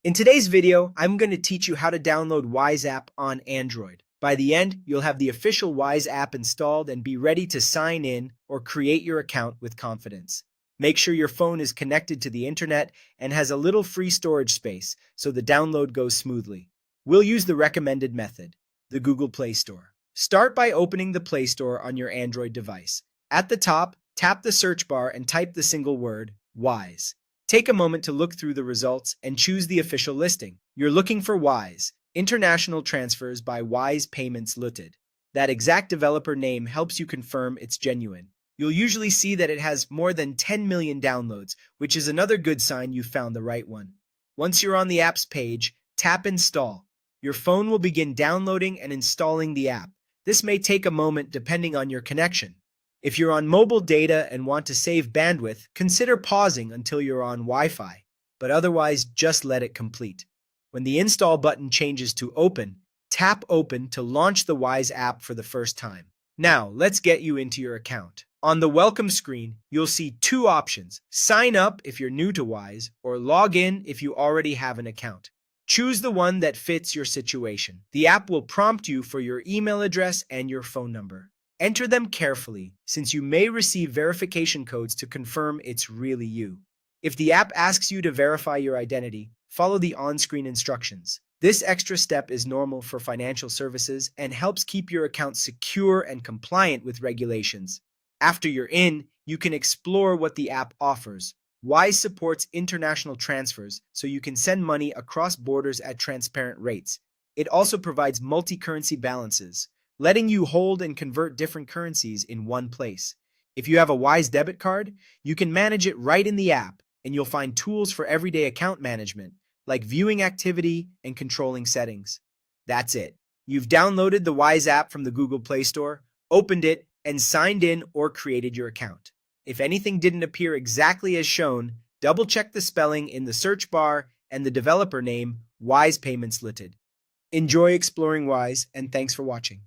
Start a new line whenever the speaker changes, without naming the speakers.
In today's video, I'm going to teach you how to download Wise app on Android. By the end, you'll have the official Wise app installed and be ready to sign in or create your account with confidence. Make sure your phone is connected to the internet and has a little free storage space so the download goes smoothly. We'll use the recommended method, the Google Play Store. Start by opening the Play Store on your Android device. At the top, tap the search bar and type the single word, Wise. Take a moment to look through the results and choose the official listing. You're looking for Wise, International Transfers by Wise Payments Limited. That exact developer name helps you confirm it's genuine. You'll usually see that it has more than 10 million downloads, which is another good sign you found the right one. Once you're on the app's page, tap Install. Your phone will begin downloading and installing the app. This may take a moment depending on your connection. If you're on mobile data and want to save bandwidth, consider pausing until you're on Wi-Fi, but otherwise just let it complete. When the install button changes to Open, tap Open to launch the Wise app for the first time. Now, let's get you into your account. On the welcome screen, you'll see two options: sign up if you're new to Wise, or log in if you already have an account. Choose the one that fits your situation. The app will prompt you for your email address and your phone number. Enter them carefully, since you may receive verification codes to confirm it's really you. If the app asks you to verify your identity, follow the on-screen instructions. This extra step is normal for financial services and helps keep your account secure and compliant with regulations. After you're in, you can explore what the app offers. Wise supports international transfers, so you can send money across borders at transparent rates. It also provides multi-currency balances, letting you hold and convert different currencies in one place. If you have a Wise debit card, you can manage it right in the app, and you'll find tools for everyday account management, like viewing activity and controlling settings. That's it. You've downloaded the Wise app from the Google Play Store, opened it, and signed in or created your account. If anything didn't appear exactly as shown, double-check the spelling in the search bar and the developer name, Wise Payments Limited. Enjoy exploring Wise, and thanks for watching.